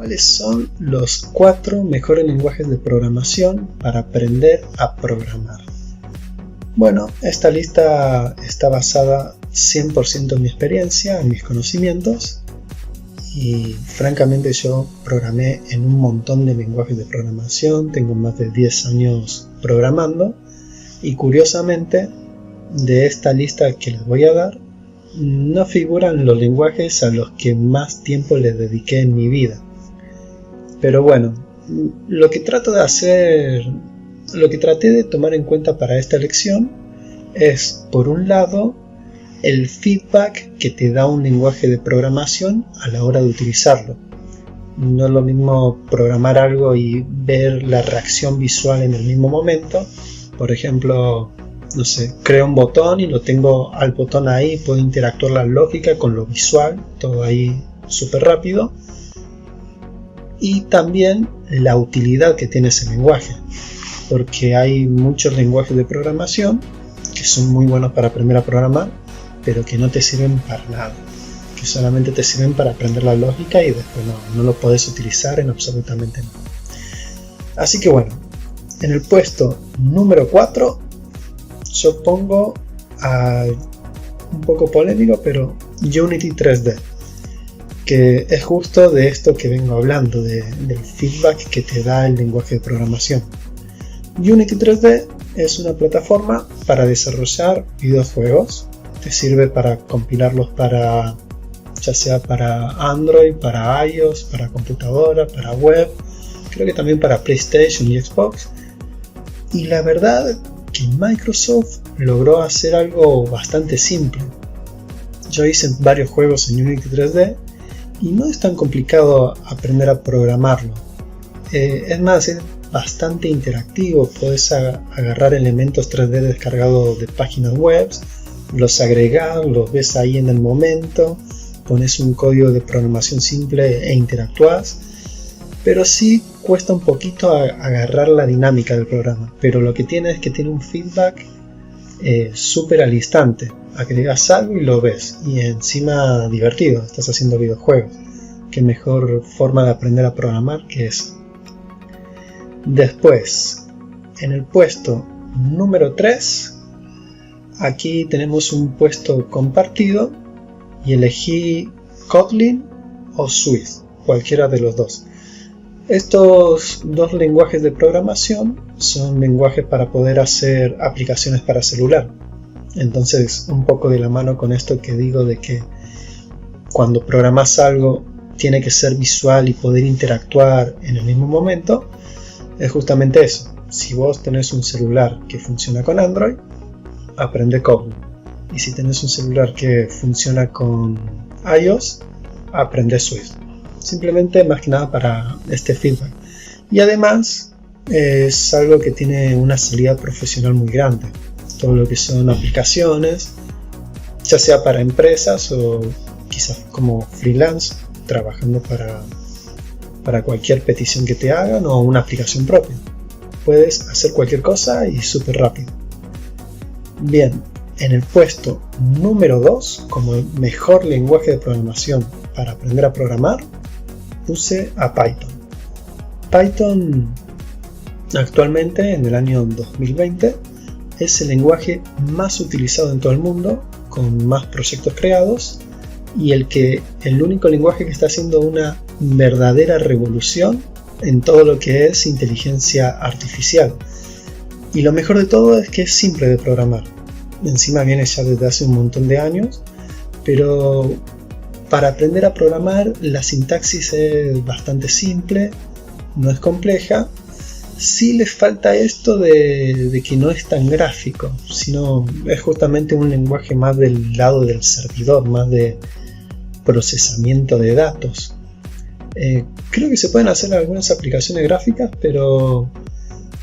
¿Cuáles son los 4 mejores lenguajes de programación para aprender a programar? Bueno, esta lista está basada 100% en mi experiencia, en mis conocimientos, y francamente yo programé en un montón de lenguajes de programación, tengo más de 10 años programando, y curiosamente de esta lista que les voy a dar no figuran los lenguajes a los que más tiempo les dediqué en mi vida. Pero bueno, lo que traté de tomar en cuenta para esta lección es, por un lado, el feedback que te da un lenguaje de programación a la hora de utilizarlo. No es lo mismo programar algo y ver la reacción visual en el mismo momento. Por ejemplo, no sé, creo un botón y lo tengo al botón ahí, puedo interactuar la lógica con lo visual, todo ahí súper rápido. Y también la utilidad que tiene ese lenguaje, porque hay muchos lenguajes de programación que son muy buenos para aprender a programar, pero que no te sirven para nada, que solamente te sirven para aprender la lógica y después no lo puedes utilizar en absolutamente nada. Así que bueno, en el puesto número 4 yo pongo un poco polémico, pero Unity 3D, que es justo de esto que vengo hablando, del feedback que te da el lenguaje de programación. Unity 3D es una plataforma para desarrollar videojuegos. Te sirve para compilarlos ya sea para Android, para iOS, para computadora, para web, creo que también para PlayStation y Xbox. Y la verdad que Microsoft logró hacer algo bastante simple. Yo hice varios juegos en Unity 3D y no es tan complicado aprender a programarlo. Es más, es bastante interactivo. Puedes agarrar elementos 3D descargados de páginas web, los agregas, los ves ahí en el momento, pones un código de programación simple e interactúas. Pero sí cuesta un poquito agarrar la dinámica del programa. Pero lo que tiene es que tiene un feedback súper al instante. Agregas algo y lo ves, y encima divertido, estás haciendo videojuegos. Qué mejor forma de aprender a programar que eso. Después, en el puesto número 3, aquí tenemos un puesto compartido y elegí Kotlin o Swift, cualquiera de los dos. Estos dos lenguajes de programación son lenguajes para poder hacer aplicaciones para celular. Entonces, un poco de la mano con esto que digo de que cuando programas algo tiene que ser visual y poder interactuar en el mismo momento, es justamente eso. Si vos tenés un celular que funciona con Android, aprende Kotlin. Y si tenés un celular que funciona con iOS, aprende Swift. Simplemente más que nada para este feedback. Y además es algo que tiene una salida profesional muy grande. Todo lo que son aplicaciones, ya sea para empresas o quizás como freelance, trabajando para cualquier petición que te hagan o una aplicación propia. Puedes hacer cualquier cosa y súper rápido. Bien, en el puesto número 2, como el mejor lenguaje de programación para aprender a programar, puse a Python. Python actualmente, en el año 2020, es el lenguaje más utilizado en todo el mundo, con más proyectos creados, y el único lenguaje que está haciendo una verdadera revolución en todo lo que es inteligencia artificial. Y lo mejor de todo es que es simple de programar. Encima viene ya desde hace un montón de años, pero para aprender a programar la sintaxis es bastante simple, no es compleja. Sí les falta esto de que no es tan gráfico, sino es justamente un lenguaje más del lado del servidor, más de procesamiento de datos. Creo que se pueden hacer algunas aplicaciones gráficas, pero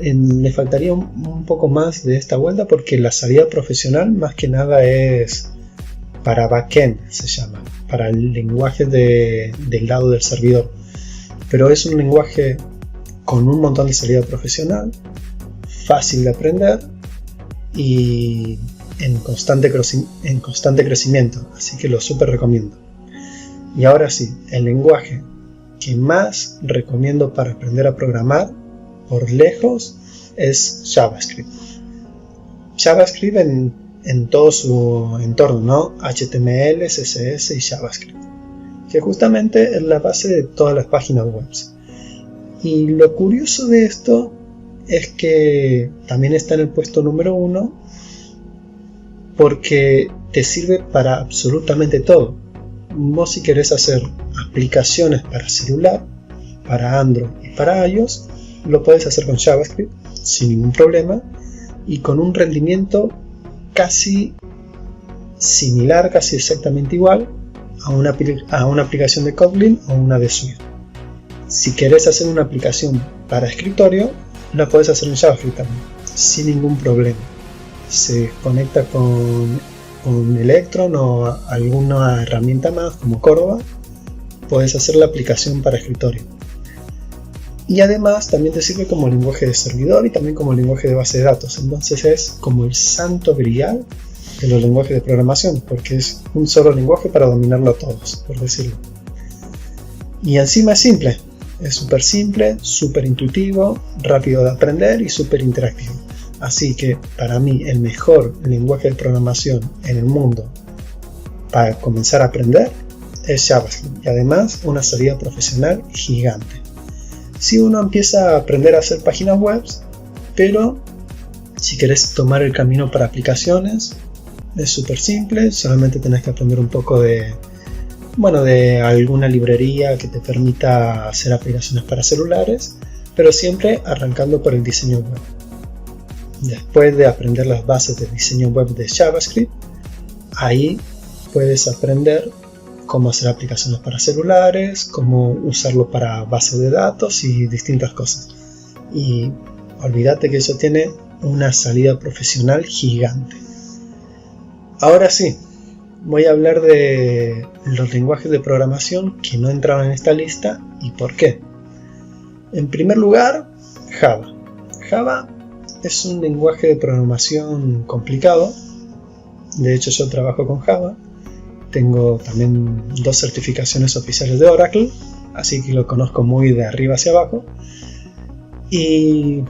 le faltaría un poco más de esta vuelta, porque la salida profesional más que nada es para backend, se llama, para el lenguaje del lado del servidor. Pero es un lenguaje con un montón de salida profesional, fácil de aprender y en constante crecimiento, así que lo súper recomiendo. Y ahora sí, el lenguaje que más recomiendo para aprender a programar, por lejos, es JavaScript. JavaScript en todo su entorno, ¿no? HTML, CSS y JavaScript, que justamente es la base de todas las páginas web. Y lo curioso de esto es que también está en el puesto número 1 porque te sirve para absolutamente todo. Vos, si querés hacer aplicaciones para celular, para Android y para iOS, lo puedes hacer con JavaScript sin ningún problema y con un rendimiento casi similar, casi exactamente igual a una aplicación de Kotlin o una de Swift. Si querés hacer una aplicación para escritorio, la puedes hacer en JavaScript también, sin ningún problema. Se conecta con Electron o alguna herramienta más como Cordova, puedes hacer la aplicación para escritorio. Y además también te sirve como lenguaje de servidor y también como lenguaje de base de datos. Entonces es como el santo grial de los lenguajes de programación, porque es un solo lenguaje para dominarlo a todos, por decirlo. Y encima es simple, es súper simple, súper intuitivo, rápido de aprender y súper interactivo. Así que para mí el mejor lenguaje de programación en el mundo para comenzar a aprender es JavaScript, y además una salida profesional gigante. Si uno empieza a aprender a hacer páginas web, pero si querés tomar el camino para aplicaciones, es súper simple, solamente tenés que aprender un poco de alguna librería que te permita hacer aplicaciones para celulares, pero siempre arrancando por el diseño web. Después de aprender las bases del diseño web de JavaScript, ahí puedes aprender cómo hacer aplicaciones para celulares, cómo usarlo para bases de datos y distintas cosas. Y olvídate que eso tiene una salida profesional gigante. Ahora sí, voy a hablar de los lenguajes de programación que no entraron en esta lista y por qué. En primer lugar, Java. Java es un lenguaje de programación complicado. De hecho, yo trabajo con Java. Tengo también 2 certificaciones oficiales de Oracle, así que lo conozco muy de arriba hacia abajo. Y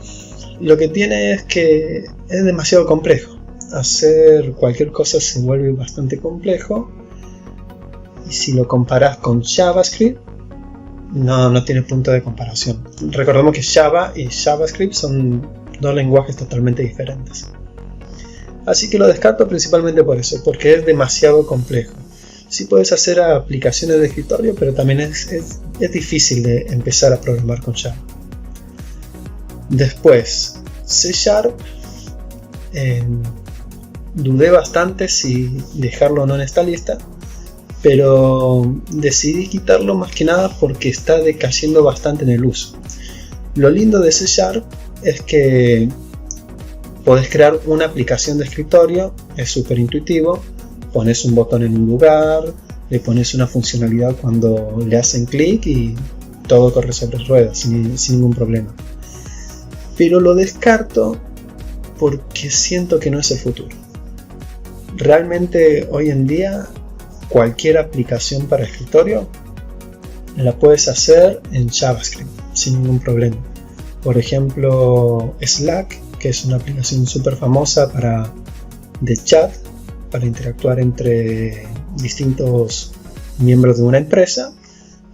lo que tiene es que es demasiado complejo. Hacer cualquier cosa se vuelve bastante complejo. Y si lo comparas con JavaScript, no tiene punto de comparación. Recordemos que Java y JavaScript son 2 lenguajes totalmente diferentes. Así que lo descarto principalmente por eso, porque es demasiado complejo. Sí puedes hacer aplicaciones de escritorio, pero también es difícil de empezar a programar con Java. Después, C#. Dudé bastante si dejarlo o no en esta lista, pero decidí quitarlo más que nada porque está decayendo bastante en el uso. Lo lindo de C# es que podés crear una aplicación de escritorio, es súper intuitivo. Pones un botón en un lugar, le pones una funcionalidad cuando le hacen clic y todo corre sobre ruedas sin ningún problema. Pero lo descarto porque siento que no es el futuro. Realmente hoy en día cualquier aplicación para escritorio la puedes hacer en JavaScript sin ningún problema. Por ejemplo, Slack, que es una aplicación súper famosa de chat, para interactuar entre distintos miembros de una empresa,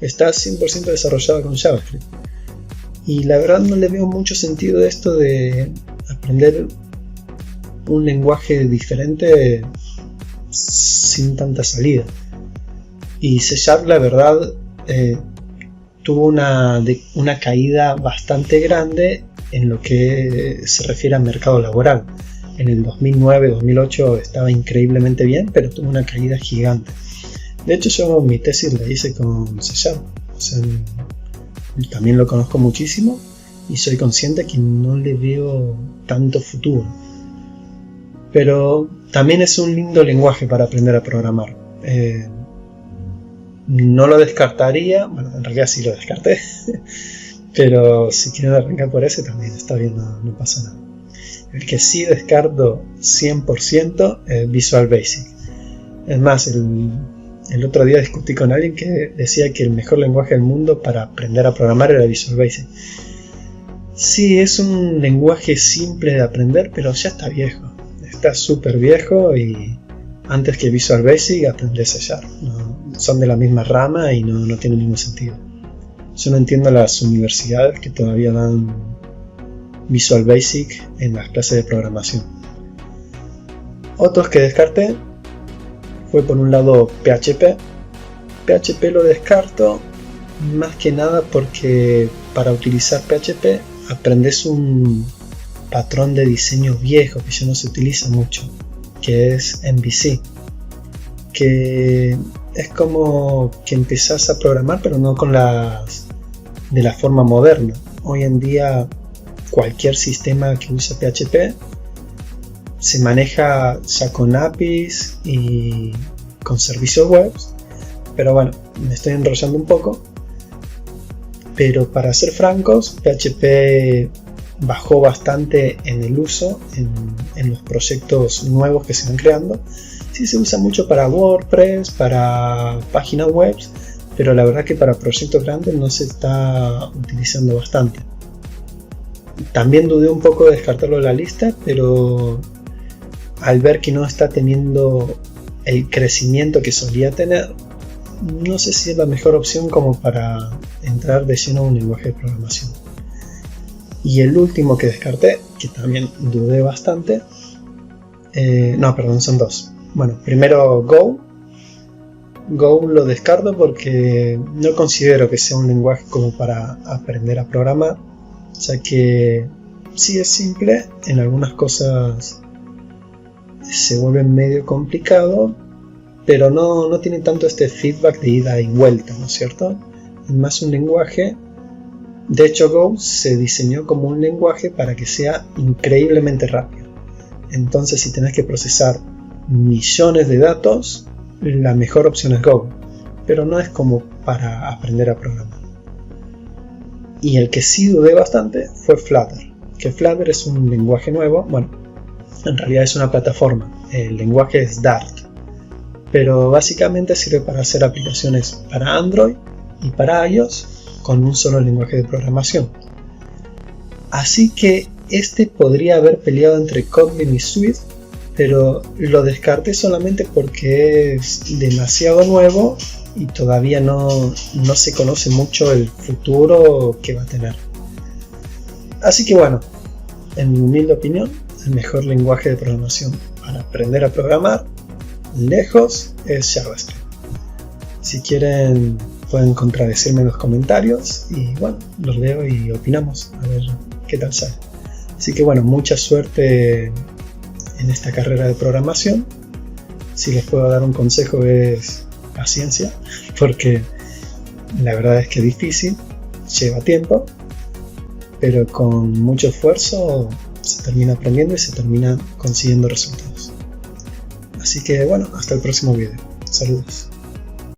está 100% desarrollada con JavaScript. Y la verdad no le veo mucho sentido de esto de aprender un lenguaje diferente sin tanta salida. Y C# la verdad tuvo una caída bastante grande en lo que se refiere al mercado laboral. En el 2009-2008 estaba increíblemente bien, pero tuvo una caída gigante. De hecho, yo mi tesis la hice con C#. O sea, también lo conozco muchísimo y soy consciente que no le veo tanto futuro. Pero también es un lindo lenguaje para aprender a programar. No lo descartaría, bueno, en realidad sí lo descarté, pero si quieren arrancar por ese también está bien, no pasa nada. El que sí descarto 100% es Visual Basic. Es más, el otro día discutí con alguien que decía que el mejor lenguaje del mundo para aprender a programar era Visual Basic. Sí, es un lenguaje simple de aprender, pero ya está viejo. Está súper viejo y antes que Visual Basic aprendí C Sharp. No, son de la misma rama y no tiene ningún sentido. Yo no entiendo las universidades que todavía dan Visual Basic en las clases de programación. Otros que descarté fue por un lado PHP. PHP lo descarto más que nada porque para utilizar PHP aprendes un patrón de diseño viejo que ya no se utiliza mucho, que es MVC, que es como que empezás a programar pero no con de la forma moderna. Hoy en día cualquier sistema que use PHP se maneja ya con APIs y con servicios web, pero bueno, me estoy enrollando un poco. Pero para ser francos, PHP bajó bastante en el uso en los proyectos nuevos que se van creando. Sí se usa mucho para WordPress, para páginas web, pero la verdad que para proyectos grandes no se está utilizando bastante. También dudé un poco de descartarlo de la lista, pero al ver que no está teniendo el crecimiento que solía tener, no sé si es la mejor opción como para entrar de lleno a un lenguaje de programación. Y el último que descarté, que también dudé bastante, son dos. Bueno, primero Go. Go lo descarto porque no considero que sea un lenguaje como para aprender a programar, ya que sí es simple, en algunas cosas se vuelve medio complicado, pero no tiene tanto este feedback de ida y vuelta, ¿no es cierto? Es más un lenguaje. De hecho, Go se diseñó como un lenguaje para que sea increíblemente rápido. Entonces, si tenés que procesar millones de datos, la mejor opción es Go, pero no es como para aprender a programar. Y el que sí dudé bastante fue Flutter, que Flutter es un lenguaje nuevo. Bueno, en realidad es una plataforma, el lenguaje es Dart, pero básicamente sirve para hacer aplicaciones para Android y para iOS con un solo lenguaje de programación. Así que este podría haber peleado entre Kotlin y Swift, pero lo descarté solamente porque es demasiado nuevo y todavía no se conoce mucho el futuro que va a tener. Así que bueno, en mi humilde opinión, el mejor lenguaje de programación para aprender a programar lejos es JavaScript. Si quieren pueden contradecirme en los comentarios y bueno, los leo y opinamos a ver qué tal sale. Así que bueno, mucha suerte en esta carrera de programación. Si les puedo dar un consejo es paciencia, porque la verdad es que es difícil, lleva tiempo, pero con mucho esfuerzo se termina aprendiendo y se termina consiguiendo resultados. Así que bueno, hasta el próximo video. Saludos.